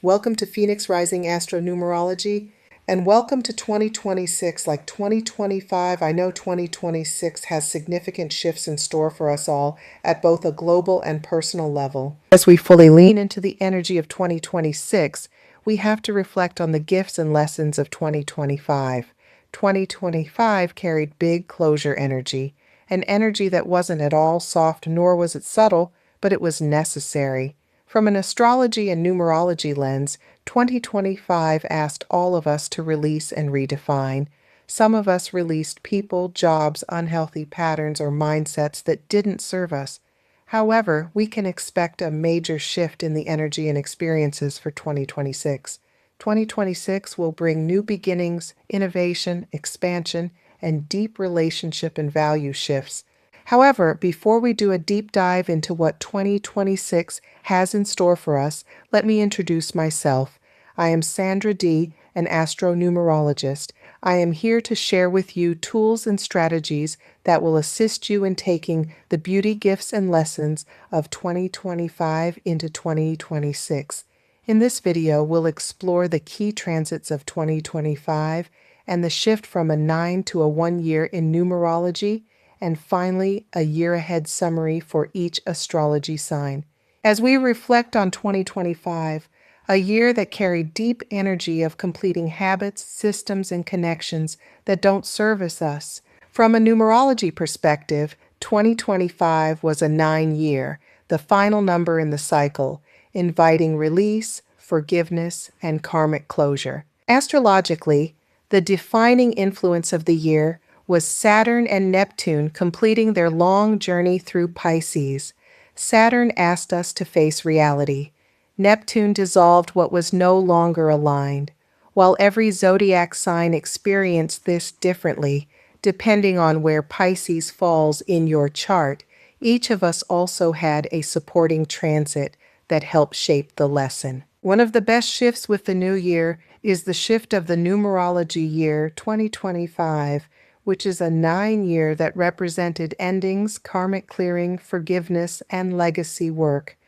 Welcome to Phoenix Rising Astro-Numerology, and welcome to 2026. Like 2025, I know 2026 has significant shifts in store for us all at both a global and personal level. As we fully lean into the energy of 2026, we have to reflect on the gifts and lessons of 2025. 2025 carried big closure energy, an energy that wasn't at all soft nor was it subtle, but it was necessary. From an astrology and numerology lens, 2025 asked all of us to release and redefine. Some of us released people, jobs, unhealthy patterns, or mindsets that didn't serve us. However, we can expect a major shift in the energy and experiences for 2026. 2026 will bring new beginnings, innovation, expansion, and deep relationship and value shifts. However, before we do a deep dive into what 2026 has in store for us, let me introduce myself. I am Sandra D., an astro-numerologist. I am here to share with you tools and strategies that will assist you in taking the beauty, gifts, and lessons of 2025 into 2026. In this video, we'll explore the key transits of 2025 and the shift from a 9 to a 1 year in numerology, and finally, a year-ahead summary for each astrology sign. As we reflect on 2025, a year that carried deep energy of completing habits, systems, and connections that don't service us. From a numerology perspective, 2025 was a 9-year, the final number in the cycle, inviting release, forgiveness, and karmic closure. Astrologically, the defining influence of the year was Saturn and Neptune completing their long journey through Pisces. Saturn asked us to face reality. Neptune dissolved what was no longer aligned. While every zodiac sign experienced this differently, depending on where Pisces falls in your chart, each of us also had a supporting transit that helped shape the lesson. One of the best shifts with the new year is the shift of the numerology year 2025, which is a 9-year that represented endings, karmic clearing, forgiveness, and legacy work.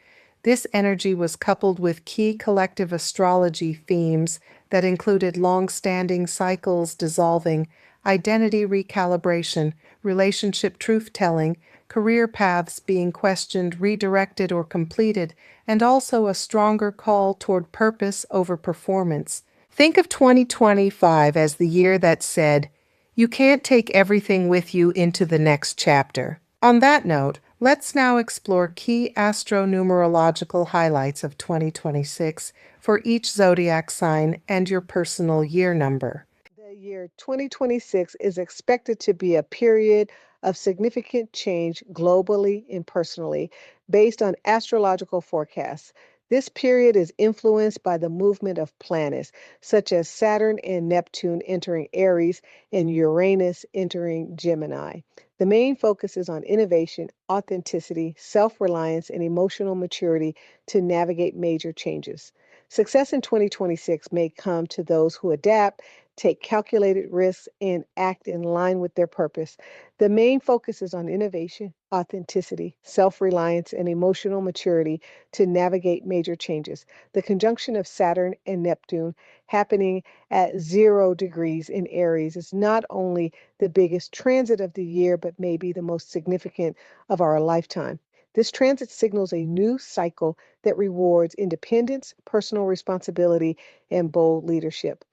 This energy was coupled with key collective astrology themes that included long-standing cycles dissolving, identity recalibration, relationship truth-telling, career paths being questioned, redirected, or completed, and also a stronger call toward purpose over performance. Think of 2025 as the year that said, "You can't take everything with you into the next chapter." On that note, let's now explore key astro-numerological highlights of 2026 for each zodiac sign and your personal year number. The year 2026 is expected to be a period of significant change globally and personally, based on astrological forecasts. This period is influenced by the movement of planets, such as Saturn and Neptune entering Aries and Uranus entering Gemini. The main focus is on innovation, authenticity, self-reliance, and emotional maturity to navigate major changes. Success in 2026 may come to those who adapt, take calculated risks, and act in line with their purpose. The main focus is on innovation, authenticity, self-reliance, and emotional maturity to navigate major changes. The conjunction of Saturn and Neptune happening at 0 degrees in Aries is not only the biggest transit of the year, but maybe the most significant of our lifetime. This transit signals a new cycle that rewards independence, personal responsibility, and bold leadership.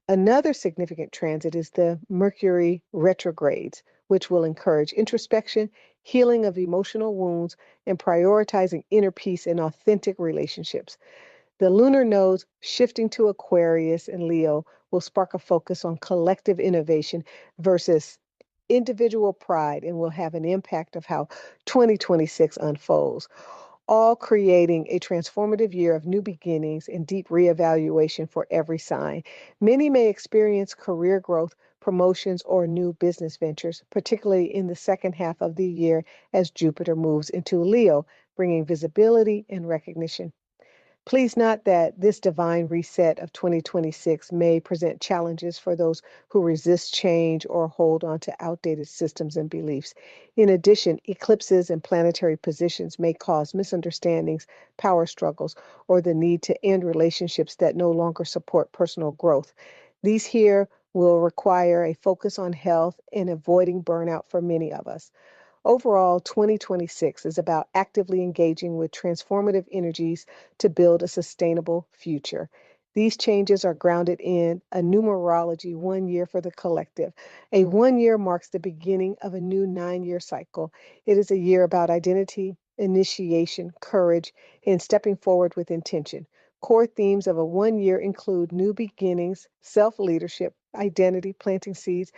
Another significant transit is the Mercury retrogrades, which will encourage introspection, healing of emotional wounds, and prioritizing inner peace and authentic relationships. The lunar nodes shifting to Aquarius and Leo will spark a focus on collective innovation versus individual pride and will have an impact of how 2026 unfolds, all creating a transformative year of new beginnings and deep reevaluation for every sign. Many may experience career growth, promotions, or new business ventures, particularly in the second half of the year as Jupiter moves into Leo, bringing visibility and recognition. Please note that this divine reset of 2026 may present challenges for those who resist change or hold on to outdated systems and beliefs. In addition, eclipses and planetary positions may cause misunderstandings, power struggles, or the need to end relationships that no longer support personal growth. These here will require a focus on health and avoiding burnout for many of us. Overall, 2026 is about actively engaging with transformative energies to build a sustainable future. These changes are grounded in a numerology 1 year for the collective. A 1 year marks the beginning of a new 9 year cycle. It is a year about identity, initiation, courage, and stepping forward with intention. Core themes of a 1 year include new beginnings, self leadership, identity, planting seeds,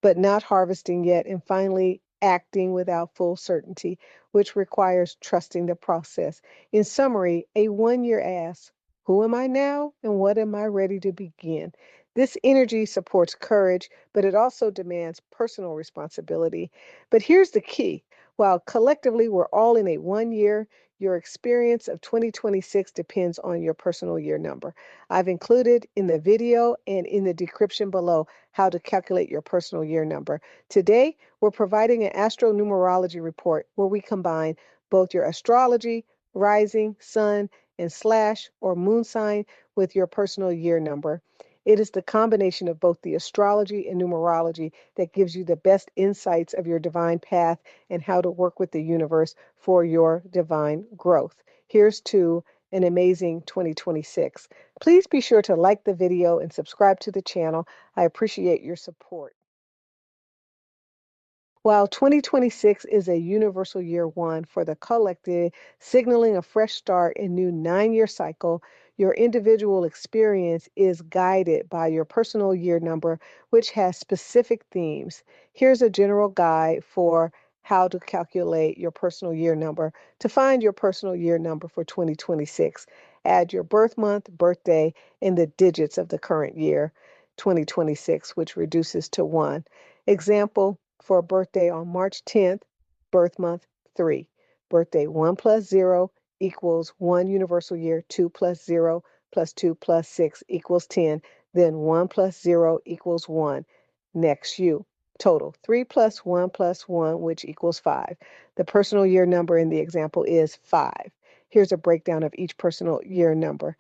but not harvesting yet, and finally, acting without full certainty, which requires trusting the process. In summary, a 1 year asks, who am I now and what am I ready to begin? This energy supports courage, but it also demands personal responsibility. But here's the key. While collectively we're all in a 1 year, your experience of 2026 depends on your personal year number. I've included in the video and in the description below how to calculate your personal year number. Today, we're providing an astro-numerology report where we combine both your astrology, rising, sun, and slash or moon sign with your personal year number. It is the combination of both the astrology and numerology that gives you the best insights of your divine path and how to work with the universe for your divine growth. Here's to an amazing 2026. Please be sure to like the video and subscribe to the channel. I appreciate your support. While 2026 is a universal year one for the collective, signaling a fresh start and new 9 year cycle, your individual experience is guided by your personal year number, which has specific themes. Here's a general guide for how to calculate your personal year number. To find your personal year number for 2026, add your birth month, birthday, and the digits of the current year, 2026, which reduces to 1. Example, for a birthday on March 10th, birth month 3. Birthday 1 plus 0 equals 1 universal year, 2 plus 0 plus 2 plus 6 equals 10. Then 1 plus 0 equals 1. Next, you. Total 3 plus 1, which equals 5. The personal year number in the example is 5. Here's a breakdown of each personal year number.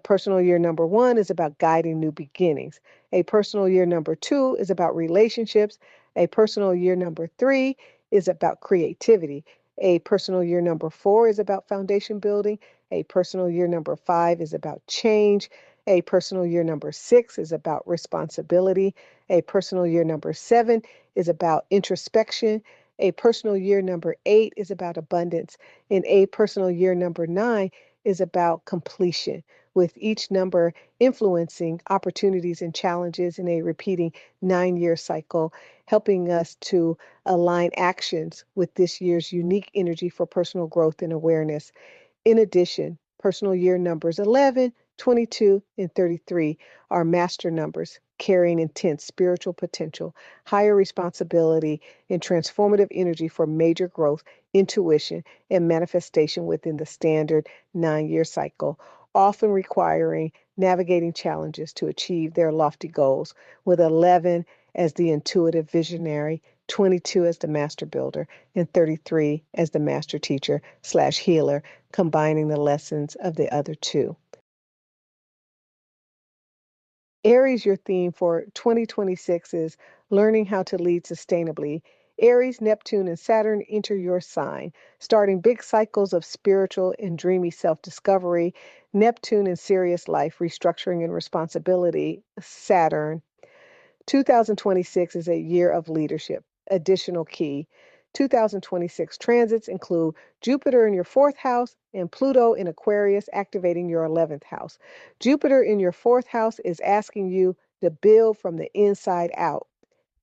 Personal year number 1 is about guiding new beginnings. A personal year number 2 is about relationships. A personal year number 3 is about creativity. A personal year number 4 is about foundation building. A personal year number 5 is about change. A personal year number 6 is about responsibility. A personal year number 7 is about introspection. A personal year number 8 is about abundance. And a personal year number 9 is about completion, with each number influencing opportunities and challenges in a repeating 9 year cycle, helping us to align actions with this year's unique energy for personal growth and awareness. In addition, personal year numbers 11, 22, and 33 are master numbers carrying intense spiritual potential, higher responsibility, and transformative energy for major growth, intuition, and manifestation within the standard 9 year cycle, often requiring navigating challenges to achieve their lofty goals, with 11 as the intuitive visionary, 22 as the master builder, and 33 as the master teacher slash healer, combining the lessons of the other two. Aries, your theme for 2026 is learning how to lead sustainably. Aries, Neptune, and Saturn enter your sign, starting big cycles of spiritual and dreamy self-discovery. Neptune in serious life, restructuring and responsibility. Saturn. 2026 is a year of leadership. Additional key. 2026 transits include Jupiter in your fourth house and Pluto in Aquarius activating your 11th house. Jupiter in your fourth house is asking you to build from the inside out.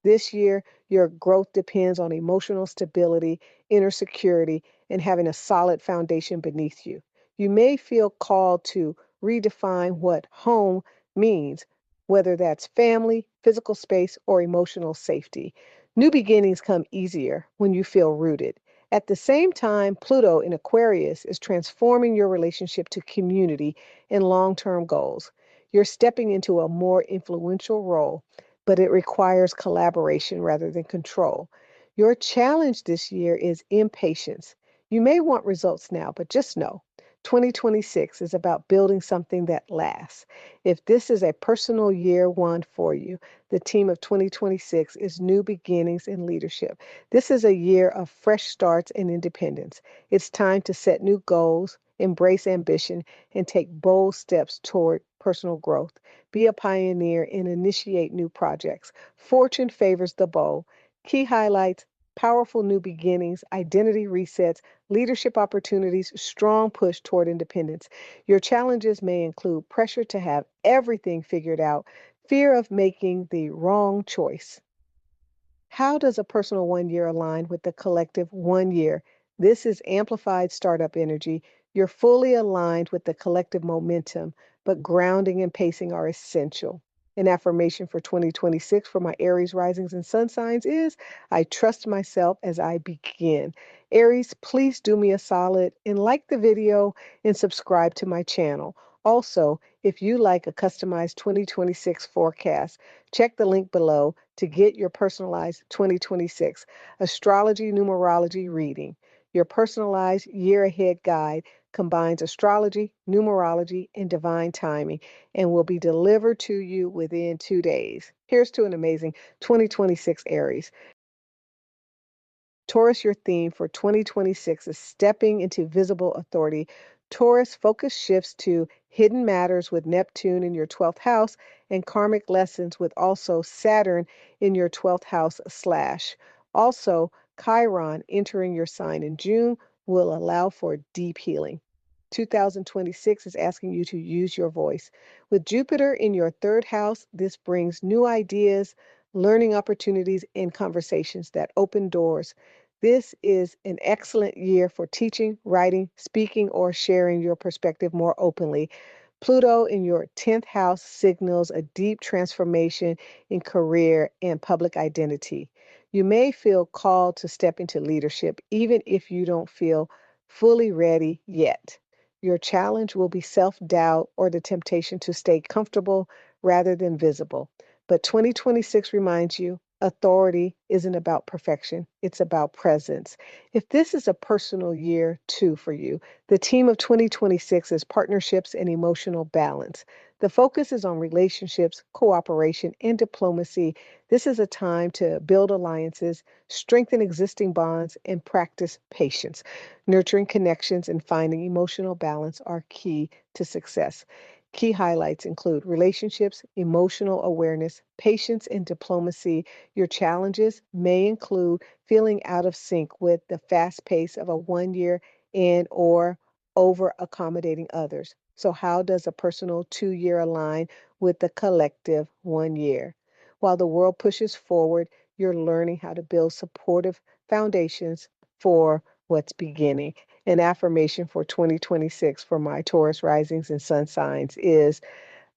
This year, your growth depends on emotional stability, inner security, and having a solid foundation beneath you. You may feel called to redefine what home means, whether that's family, physical space, or emotional safety. New beginnings come easier when you feel rooted. At the same time, Pluto in Aquarius is transforming your relationship to community and long-term goals. You're stepping into a more influential role, but it requires collaboration rather than control. Your challenge this year is impatience. You may want results now, but just know 2026 is about building something that lasts. If this is a personal year one for you, the team of 2026 is new beginnings in leadership. This is a year of fresh starts and independence. It's time to set new goals, embrace ambition, and take bold steps toward personal growth. Be a pioneer and initiate new projects. Fortune favors the bold. Key highlights: powerful new beginnings, identity resets, leadership opportunities, strong push toward independence. Your challenges may include pressure to have everything figured out, fear of making the wrong choice. How does a personal 1 year align with the collective 1 year? This is amplified startup energy. You're fully aligned with the collective momentum, but grounding and pacing are essential. An affirmation for 2026 for my Aries risings and sun signs is: I trust myself as I begin. Aries, please do me a solid and like the video and subscribe to my channel. Also, if you like a customized 2026 forecast, check the link below to get your personalized 2026 Astrology-Numerology Reading. Your personalized year ahead guide combines astrology, numerology, and divine timing and will be delivered to you within 2 days. Here's to an amazing 2026 Aries. Taurus, your theme for 2026 is stepping into visible authority. Taurus, focus shifts to hidden matters with Neptune in your 12th house and karmic lessons with also Saturn in your 12th house slash. Also, Chiron entering your sign in June will allow for deep healing. 2026 is asking you to use your voice. With Jupiter in your third house, this brings new ideas, learning opportunities, and conversations that open doors. This is an excellent year for teaching, writing, speaking, or sharing your perspective more openly. Pluto in your 10th house signals a deep transformation in career and public identity. You may feel called to step into leadership, even if you don't feel fully ready yet. Your challenge will be self-doubt or the temptation to stay comfortable rather than visible. But 2026 reminds you authority isn't about perfection, it's about presence. If this is a personal year too for you, the team of 2026 is partnerships and emotional balance. The focus is on relationships, cooperation, and diplomacy. This is a time to build alliances, strengthen existing bonds, and practice patience. Nurturing connections and finding emotional balance are key to success. Key highlights include relationships, emotional awareness, patience, and diplomacy. Your challenges may include feeling out of sync with the fast pace of a 1 year and or over accommodating others. So how does a personal 2 year align with the collective 1 year? While the world pushes forward, you're learning how to build supportive foundations for what's beginning. An affirmation for 2026 for my Taurus risings and sun signs is: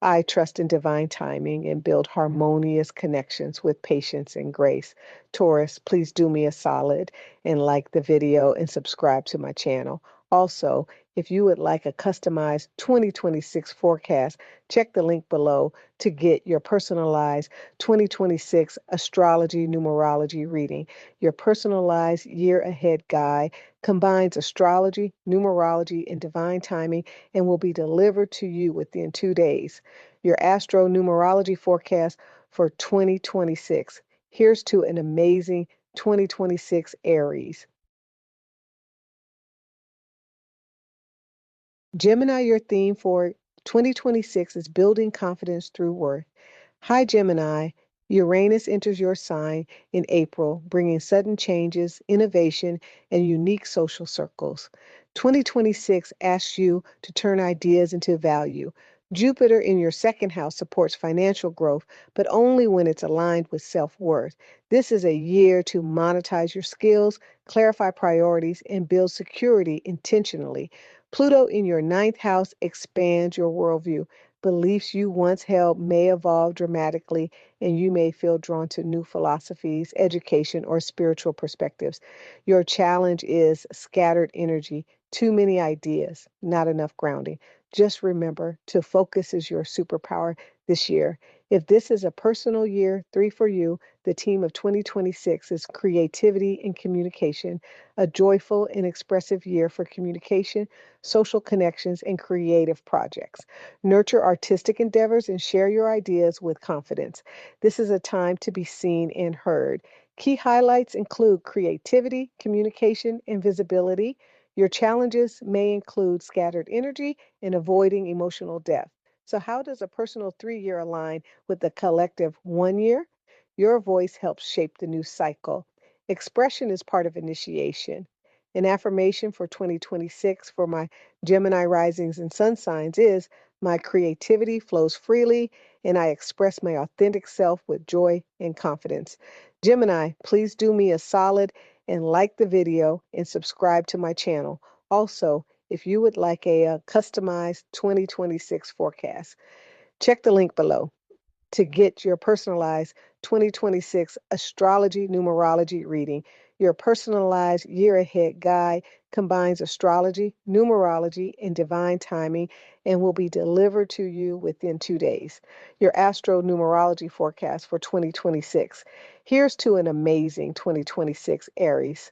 I trust in divine timing and build harmonious connections with patience and grace. Taurus, please do me a solid and like the video and subscribe to my channel. Also, if you would like a customized 2026 forecast, check the link below to get your personalized 2026 Astrology-Numerology Reading. Your personalized year ahead guide combines astrology, numerology, and divine timing and will be delivered to you within 2 days. Your Astro-Numerology forecast for 2026. Here's to an amazing 2026 Aries. Gemini, your theme for 2026 is building confidence through worth. Hi, Gemini. Uranus enters your sign in April, bringing sudden changes, innovation, and unique social circles. 2026 asks you to turn ideas into value. Jupiter in your second house supports financial growth, but only when it's aligned with self worth. This is a year to monetize your skills, clarify priorities, and build security intentionally. Pluto in your ninth house expands your worldview. Beliefs you once held may evolve dramatically, and you may feel drawn to new philosophies, education, or spiritual perspectives. Your challenge is scattered energy, too many ideas, not enough grounding. Just remember to focus is your superpower this year. If this is a personal year, 3 for you, the team of 2026 is creativity and communication, a joyful and expressive year for communication, social connections, and creative projects. Nurture artistic endeavors and share your ideas with confidence. This is a time to be seen and heard. Key highlights include creativity, communication, and visibility. Your challenges may include scattered energy and avoiding emotional depth. So, how does a personal 3 year align with the collective 1 year? Your voice helps shape the new cycle. Expression is part of initiation. An affirmation for 2026 for my Gemini risings and sun signs is my creativity flows freely and I express my authentic self with joy and confidence. Gemini, please do me a solid and like the video and subscribe to my channel. Also, if you would like a customized 2026 forecast, check the link below to get your personalized 2026 astrology numerology reading. Your personalized year ahead guide combines astrology, numerology, and divine timing and will be delivered to you within 2 days. Your astro-numerology forecast for 2026. Here's to an amazing 2026 Aries.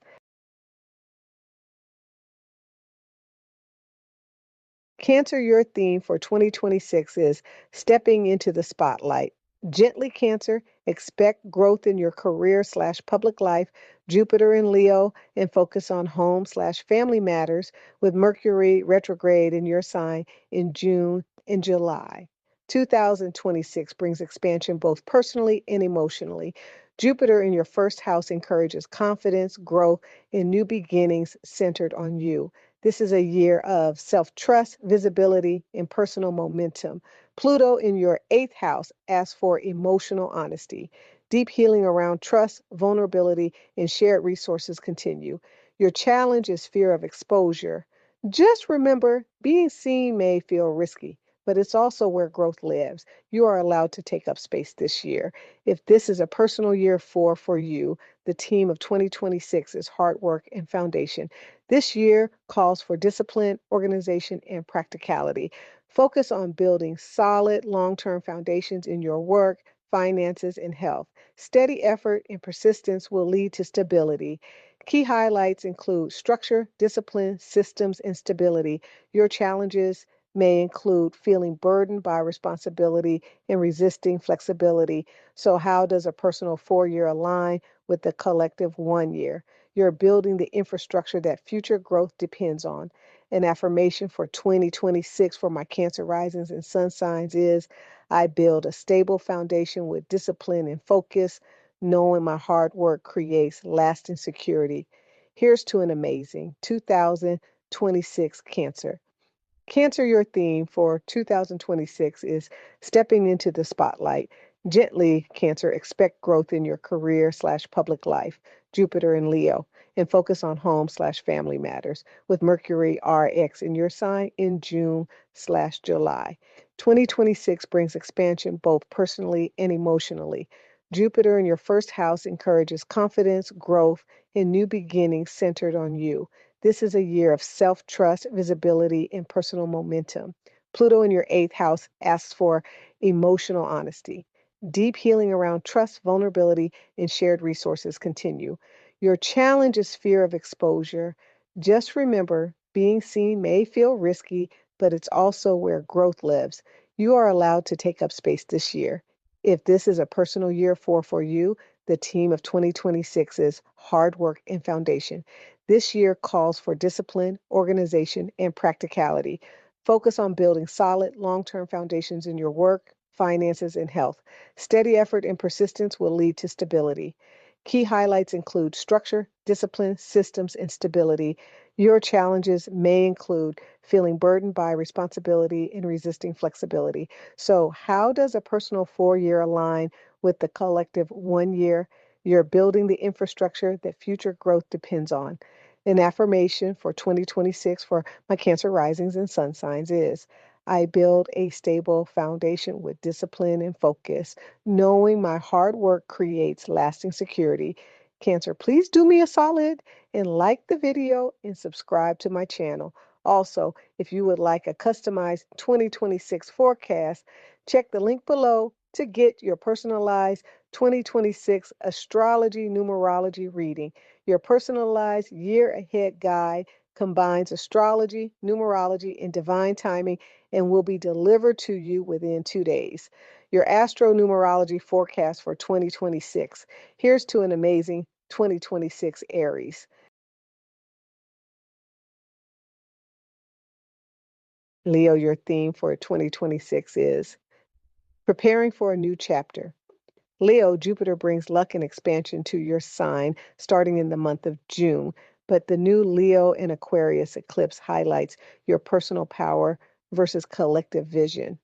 Cancer, your theme for 2026 is stepping into the spotlight. Gently, Cancer, expect growth in your career slash public life, Jupiter in Leo, and focus on home slash family matters with Mercury retrograde in your sign in June and July. 2026 brings expansion both personally and emotionally. Jupiter in your first house encourages confidence, growth, and new beginnings centered on you. This is a year of self trust, visibility, and personal momentum. Pluto in your eighth house asks for emotional honesty. Deep healing around trust, vulnerability, and shared resources continue. Your challenge is fear of exposure. Just remember, being seen may feel risky, but it's also where growth lives. You are allowed to take up space this year. If this is a personal year for you, the team of 2026 is hard work and foundation. This year calls for discipline, organization, and practicality. Focus on building solid long term foundations in your work, finances, and health. Steady effort and persistence will lead to stability. Key highlights include structure, discipline, systems, and stability. Your challenges may include feeling burdened by responsibility and resisting flexibility. So, how does a personal 4 year align with the collective 1 year? You're building the infrastructure that future growth depends on. An affirmation for 2026 for my Cancer risings and sun signs is I build a stable foundation with discipline and focus, knowing my hard work creates lasting security. Here's to an amazing 2026 Cancer. Cancer, your theme for 2026 is stepping into the spotlight. Gently, Cancer, expect growth in your career slash public life, Jupiter in Leo, and focus on home slash family matters with Mercury RX in your sign in June slash July. 2026 brings expansion both personally and emotionally. Jupiter in your first house encourages confidence, growth, and new beginnings centered on you. This is a year of self trust, visibility, and personal momentum. Pluto in your eighth house asks for emotional honesty. Deep healing around trust, vulnerability, and shared resources continue. Your challenge is fear of exposure. Just remember, being seen may feel risky, but it's also where growth lives. You are allowed to take up space this year. If this is a personal year for you, the team of 2026 is hard work and foundation. This year calls for discipline, organization, and practicality. Focus on building solid, long term foundations in your work, finances, and health. Steady effort and persistence will lead to stability. Key highlights include structure, discipline, systems, and stability. Your challenges may include feeling burdened by responsibility and resisting flexibility. So, how does a personal 4 year align with the collective 1 year? You're building the infrastructure that future growth depends on. An affirmation for 2026 for my Cancer risings and sun signs is I build a stable foundation with discipline and focus, knowing my hard work creates lasting security. Cancer, please do me a solid and like the video and subscribe to my channel. Also, if you would like a customized 2026 forecast, check the link below to get your personalized 2026 Astrology-Numerology reading. Your personalized year ahead guide combines astrology, numerology, and divine timing and will be delivered to you within 2 days. Your Astro-Numerology forecast for 2026. Here's to an amazing 2026 Aries. Leo, your theme for 2026 is preparing for a new chapter. Leo, Jupiter brings luck and expansion to your sign starting in the month of June, but the new Leo and Aquarius eclipse highlights your personal power versus collective vision.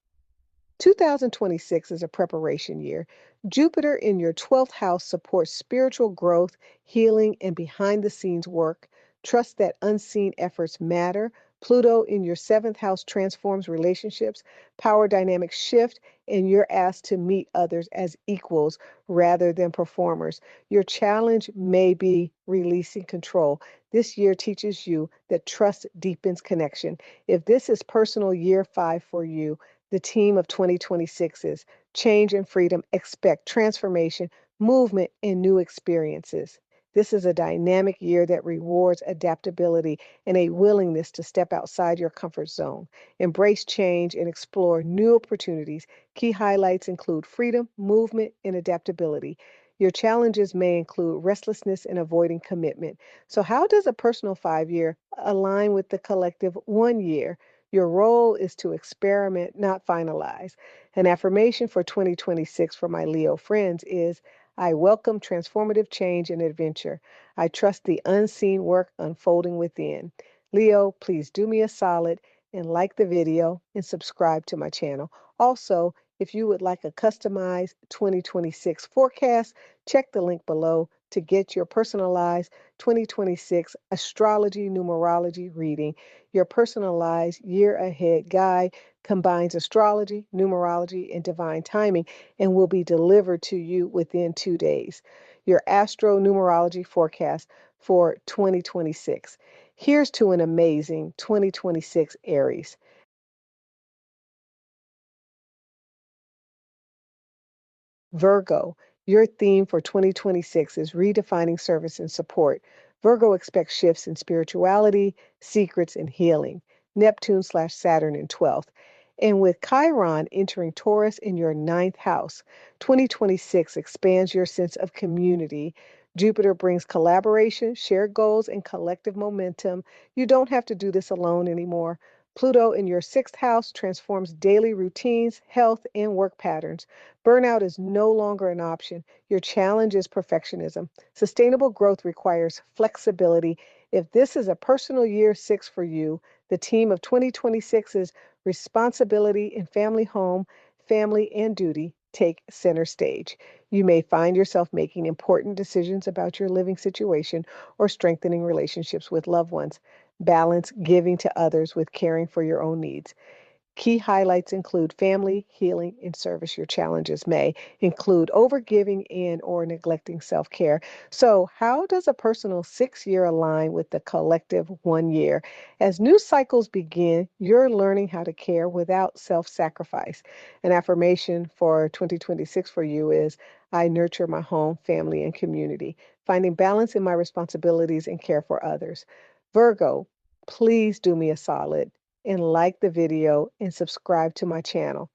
2026 is a preparation year. Jupiter in your 12th house supports spiritual growth, healing, and behind the scenes work. Trust that unseen efforts matter. Pluto in your 7th house transforms relationships, power dynamics shift, and you're asked to meet others as equals rather than performers. Your challenge may be releasing control. This year teaches you that trust deepens connection. If this is personal year 5 for you, the team of 2026 is change and freedom, expect transformation, movement, and new experiences. This is a dynamic year that rewards adaptability and a willingness to step outside your comfort zone, embrace change, and explore new opportunities. Key highlights include freedom, movement, and adaptability. Your challenges may include restlessness and avoiding commitment. So, how does a personal 5 year align with the collective 1 year? Your role is to experiment, not finalize. An affirmation for 2026 for my Leo friends is I welcome transformative change and adventure. I trust the unseen work unfolding within. Leo, please do me a solid and like the video and subscribe to my channel. Also, if you would like a customized 2026 forecast, check the link below to get your personalized 2026 Astrology-Numerology reading. Your personalized year ahead guide combines astrology, numerology, and divine timing and will be delivered to you within 2 days. Your Astro-Numerology forecast for 2026. Here's to an amazing 2026 Aries. Virgo, your theme for 2026 is redefining service and support. Virgo expects shifts in spirituality, secrets, and healing. Neptune/Saturn in 12th. And with Chiron entering Taurus in your 9th house, 2026 expands your sense of community. Jupiter brings collaboration, shared goals, and collective momentum. You don't have to do this alone anymore. Pluto in your 6th house transforms daily routines, health, and work patterns. Burnout is no longer an option. Your challenge is perfectionism. Sustainable growth requires flexibility. If this is a personal year 6 for you, the team of 2026 is responsibility and family home, family and duty take center stage. You may find yourself making important decisions about your living situation or strengthening relationships with loved ones. Balance giving to others with caring for your own needs. Key highlights include family, healing, and service. Your challenges may include overgiving and or neglecting self-care. So, how does a personal 6 year align with the collective 1 year? As new cycles begin, you're learning how to care without self-sacrifice. An affirmation for 2026 for you is I nurture my home, family, and community, finding balance in my responsibilities and care for others. Virgo, please do me a solid and like the video and subscribe to my channel.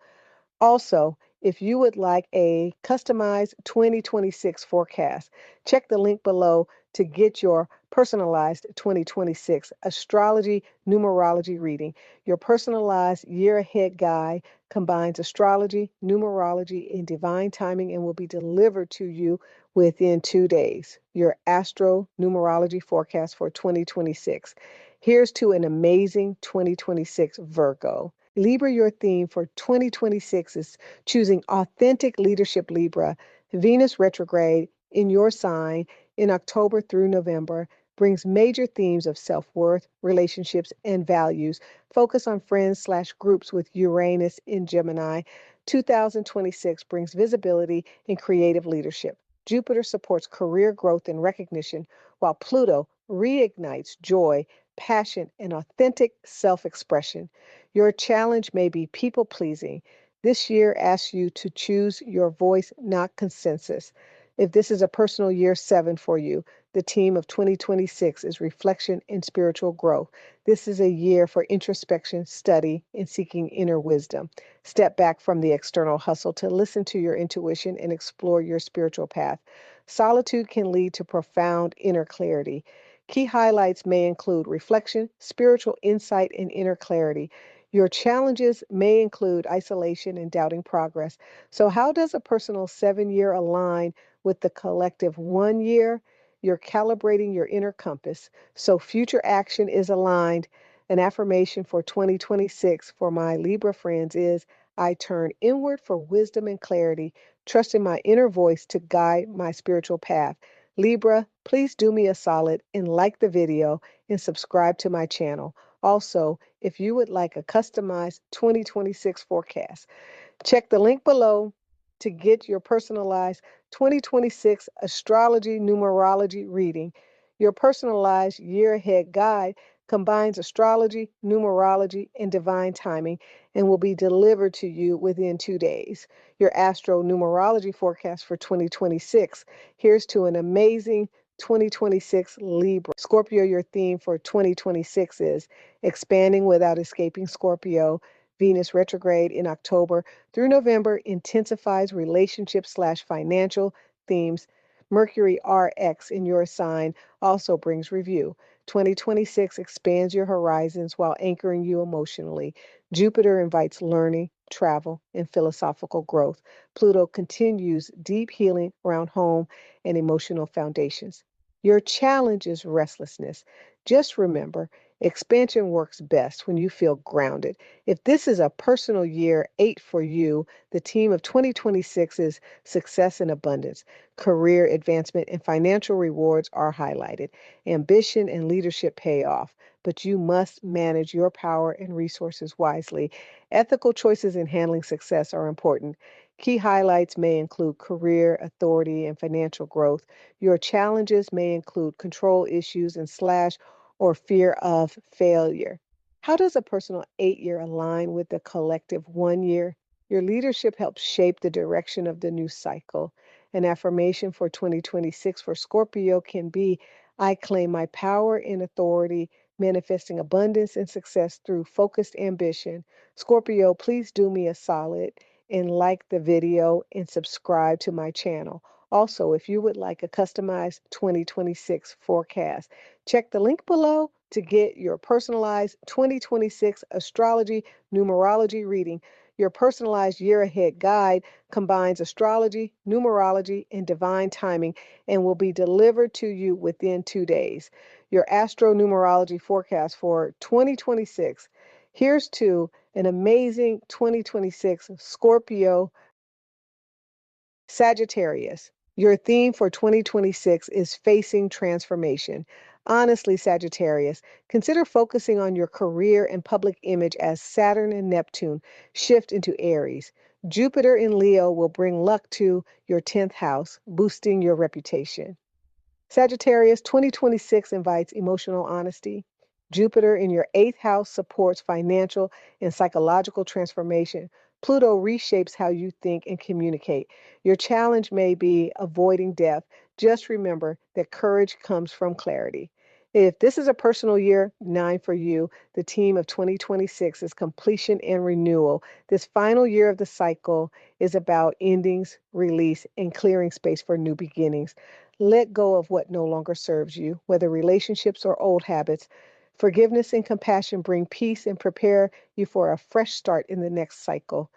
Also, if you would like a customized 2026 forecast, check the link below to get your personalized 2026 astrology numerology reading. Your personalized year ahead guide combines astrology, numerology, and divine timing and will be delivered to you within 2 days. Your astro numerology forecast for 2026. Here's to an amazing 2026 Virgo. Libra, your theme for 2026 is choosing authentic leadership. Libra, Venus retrograde in your sign in October through November. brings major themes of self-worth, relationships, and values. Focus on friends/groups with Uranus in Gemini. 2026 brings visibility and creative leadership. Jupiter supports career growth and recognition, while Pluto reignites joy, passion, and authentic self-expression. Your challenge may be people-pleasing. This year asks you to choose your voice, not consensus. If this is a personal year 7 for you, the theme of 2026 is reflection and spiritual growth. This is a year for introspection, study, and seeking inner wisdom. Step back from the external hustle to listen to your intuition and explore your spiritual path. Solitude can lead to profound inner clarity. Key highlights may include reflection, spiritual insight, and inner clarity. Your challenges may include isolation and doubting progress. So, how does a personal 7 year align with the collective 1 year? You're calibrating your inner compass. So, future action is aligned. An affirmation for 2026 for my Libra friends is I turn inward for wisdom and clarity, trusting my inner voice to guide my spiritual path. Libra, please do me a solid and like the video and subscribe to my channel. Also, if you would like a customized 2026 forecast, check the link below to get your personalized 2026 Astrology-Numerology reading. Your personalized year ahead guide combines astrology, numerology, and divine timing and will be delivered to you within 2 days. Your Astro-Numerology forecast for 2026. Here's to an amazing 2026 Libra. Scorpio, your theme for 2026 is expanding without escaping Scorpio. Venus retrograde in October through November intensifies relationship/financial themes. Mercury RX in your sign also brings review. 2026 expands your horizons while anchoring you emotionally. Jupiter invites learning, travel, and philosophical growth. Pluto continues deep healing around home and emotional foundations. Your challenge is restlessness. Just remember, expansion works best when you feel grounded. If this is a personal year 8 for you, the theme of 2026 is success and abundance. Career advancement and financial rewards are highlighted. Ambition and leadership pay off, but you must manage your power and resources wisely. Ethical choices in handling success are important. Key highlights may include career, authority, and financial growth. Your challenges may include control issues and slash or fear of failure. How does a personal 8 year align with the collective 1 year? Your leadership helps shape the direction of the new cycle. An affirmation for 2026 for Scorpio can be I claim my power and authority, manifesting abundance and success through focused ambition. Scorpio, please do me a solid and like the video and subscribe to my channel. Also, if you would like a customized 2026 forecast, check the link below to get your personalized 2026 astrology numerology reading. Your personalized year ahead guide combines astrology, numerology, and divine timing and will be delivered to you within 2 days. Your astro-numerology forecast for 2026. Here's to an amazing 2026 Scorpio Sagittarius. Your theme for 2026 is facing transformation. Honestly, Sagittarius, consider focusing on your career and public image as Saturn and Neptune shift into Aries. Jupiter in Leo will bring luck to your 10th house, boosting your reputation. Sagittarius, 2026 invites emotional honesty. Jupiter in your 8th house supports financial and psychological transformation. Pluto reshapes how you think and communicate. Your challenge may be avoiding death. Just remember that courage comes from clarity. If this is a personal year 9 for you, the theme of 2026 is completion and renewal. This final year of the cycle is about endings, release, and clearing space for new beginnings. Let go of what no longer serves you, whether relationships or old habits. Forgiveness and compassion bring peace and prepare you for a fresh start in the next cycle.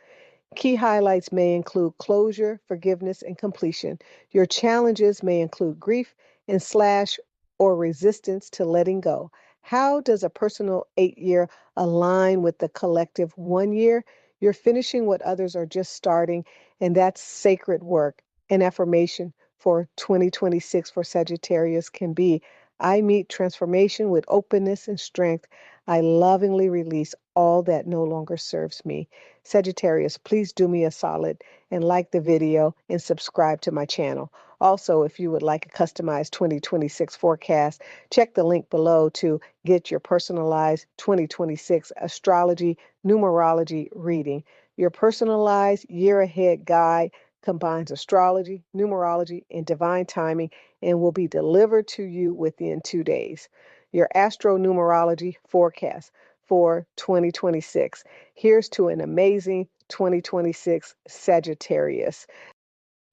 Key highlights may include closure, forgiveness, and completion. Your challenges may include grief and slash or resistance to letting go. How does a personal 8 year align with the collective 1 year? You're finishing what others are just starting, and that's sacred work. An affirmation for 2026 for Sagittarius can be I meet transformation with openness and strength. I lovingly release all that no longer serves me. Sagittarius, please do me a solid and like the video and subscribe to my channel. Also, if you would like a customized 2026 forecast, check the link below to get your personalized 2026 astrology numerology reading. Your personalized year ahead guide combines astrology, numerology, and divine timing and will be delivered to you within 2 days. Your Astro-Numerology forecast for 2026. Here's to an amazing 2026 Sagittarius.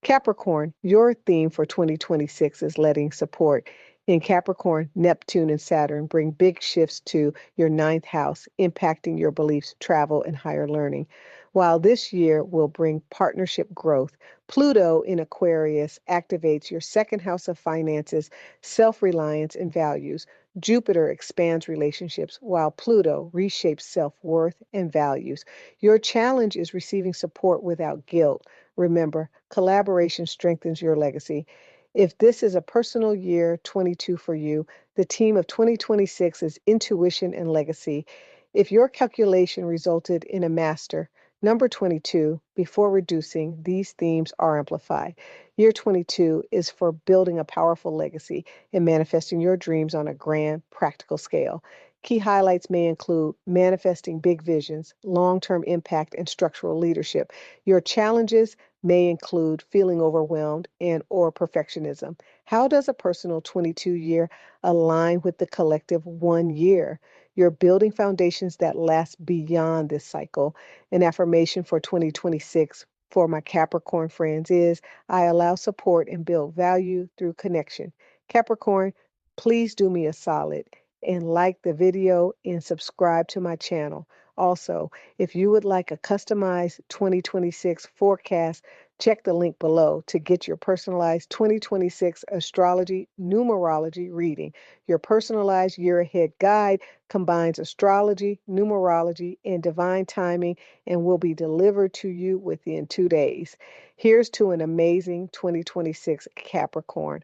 Capricorn, your theme for 2026 is letting support. In Capricorn, Neptune and Saturn bring big shifts to your ninth house, impacting your beliefs, travel, and higher learning. While this year will bring partnership growth, Pluto in Aquarius activates your second house of finances, self reliance, and values. Jupiter expands relationships, while Pluto reshapes self worth and values. Your challenge is receiving support without guilt. Remember, collaboration strengthens your legacy. If this is a personal year 22 for you, the team of 2026 is intuition and legacy. If your calculation resulted in a master, number 22, before reducing, these themes are amplified. Year 22 is for building a powerful legacy and manifesting your dreams on a grand, practical scale. Key highlights may include manifesting big visions, long-term impact, and structural leadership. Your challenges may include feeling overwhelmed and or perfectionism. How does a personal 22 year align with the collective 1 year? You're building foundations that last beyond this cycle. An affirmation for 2026 for my Capricorn friends is I allow support and build value through connection. Capricorn, please do me a solid and like the video and subscribe to my channel. Also, if you would like a customized 2026 forecast, check the link below to get your personalized 2026 astrology numerology reading. Your personalized year ahead guide combines astrology, numerology, and divine timing and will be delivered to you within 2 days. Here's to an amazing 2026 Capricorn.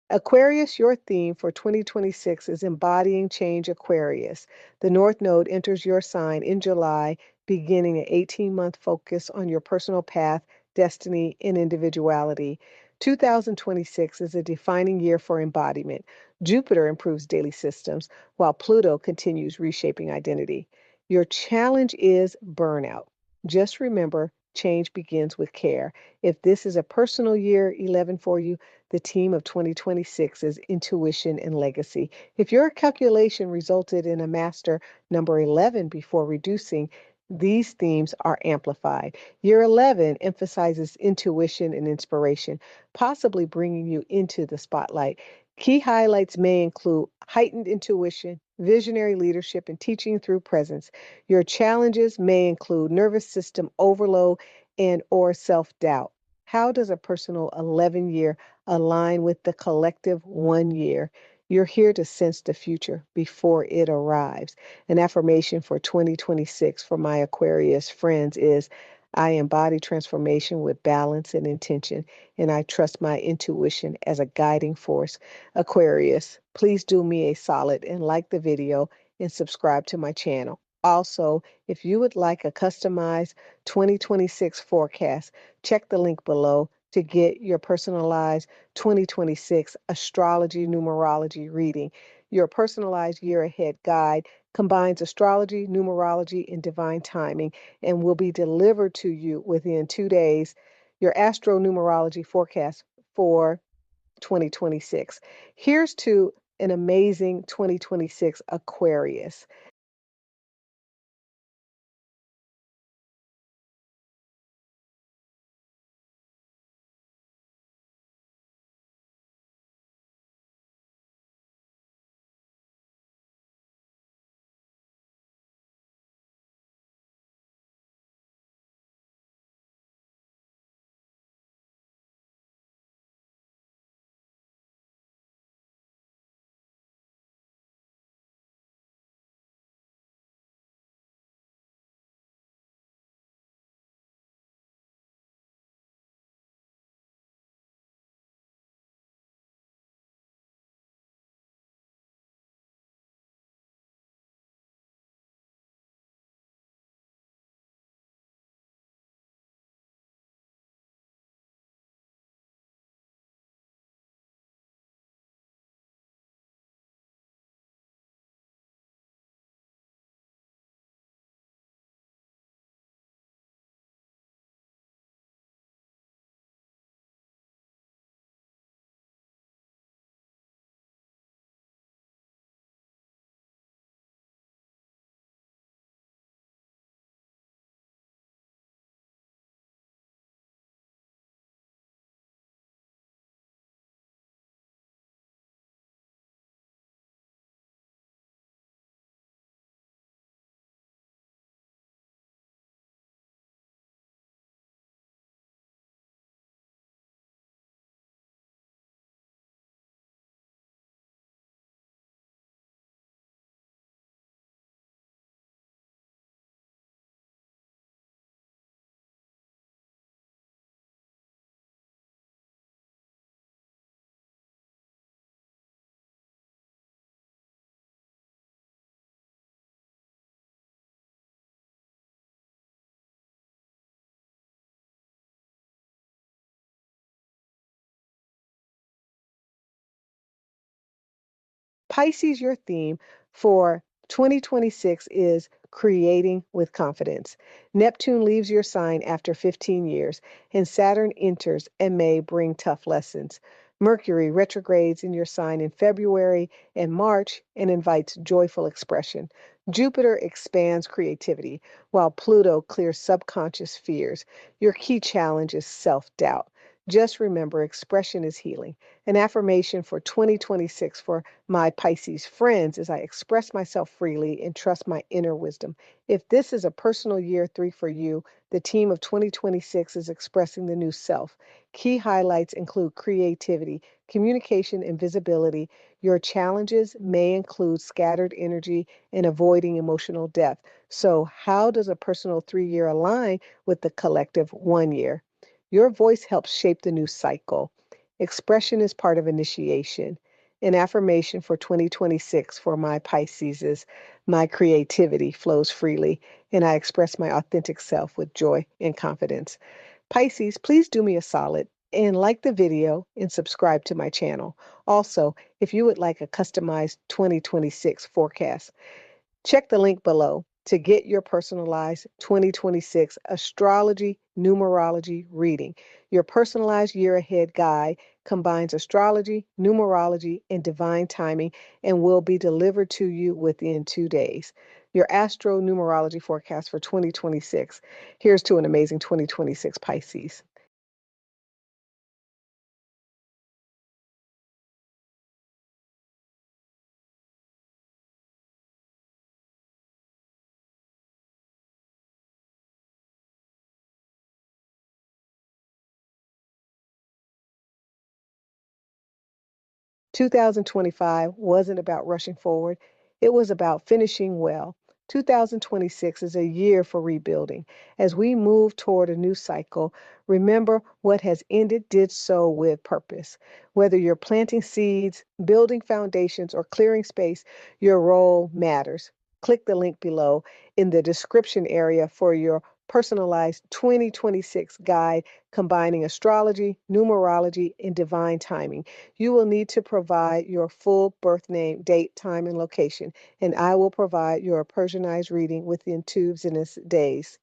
Aquarius, your theme for 2026 is embodying change Aquarius. The North Node enters your sign in July, beginning an 18-month focus on your personal path, destiny, and individuality. 2026 is a defining year for embodiment. Jupiter improves daily systems, while Pluto continues reshaping identity. Your challenge is burnout. Just remember, change begins with care. If this is a personal year 11 for you, the team of 2026 is intuition and legacy. If your calculation resulted in a master number 11 before reducing, these themes are amplified. Year 11 emphasizes intuition and inspiration, possibly bringing you into the spotlight. Key highlights may include heightened intuition, visionary leadership, and teaching through presence. Your challenges may include nervous system overload and or self-doubt. How does a personal 11-year align with the collective 1 year? You're here to sense the future before it arrives. An affirmation for 2026 for my Aquarius friends is I embody transformation with balance and intention, and I trust my intuition as a guiding force. Aquarius, please do me a solid and like the video and subscribe to my channel. Also, if you would like a customized 2026 forecast, check the link below to get your personalized 2026 Astrology-Numerology reading. Your personalized year ahead guide combines astrology, numerology, and divine timing and will be delivered to you within 2 days. Your Astro-Numerology forecast for 2026. Here's to an amazing 2026 Aquarius. Pisces, your theme for 2026 is creating with confidence. Neptune leaves your sign after 15 years, and Saturn enters and may bring tough lessons. Mercury retrogrades in your sign in February and March and invites joyful expression. Jupiter expands creativity, while Pluto clears subconscious fears. Your key challenge is self doubt. Just remember, expression is healing. An affirmation for 2026 for my Pisces friends is I express myself freely and trust my inner wisdom. If this is a personal year 3 for you, the team of 2026 is expressing the new self. Key highlights include creativity, communication, and visibility. Your challenges may include scattered energy and avoiding emotional depth. So, how does a personal 3 year align with the collective 1 year? Your voice helps shape the new cycle. Expression is part of initiation. An affirmation for 2026 for my Pisces is my creativity flows freely and I express my authentic self with joy and confidence. Pisces, please do me a solid and like the video and subscribe to my channel. Also, if you would like a customized 2026 forecast, check the link below to get your personalized 2026 Astrology-Numerology reading. Your personalized year ahead guide combines astrology, numerology, and divine timing and will be delivered to you within 2 days. Your Astro-Numerology forecast for 2026. Here's to an amazing 2026 Pisces. 2025 wasn't about rushing forward, it was about finishing well. 2026 is a year for rebuilding. As we move toward a new cycle, remember what has ended did so with purpose. Whether you're planting seeds, building foundations, or clearing space, your role matters. Click the link below in the description area for your personalized 2026 guide combining astrology, numerology, and divine timing. You will need to provide your full birth name, date, time, and location, and I will provide your Persianized reading within 2 business days.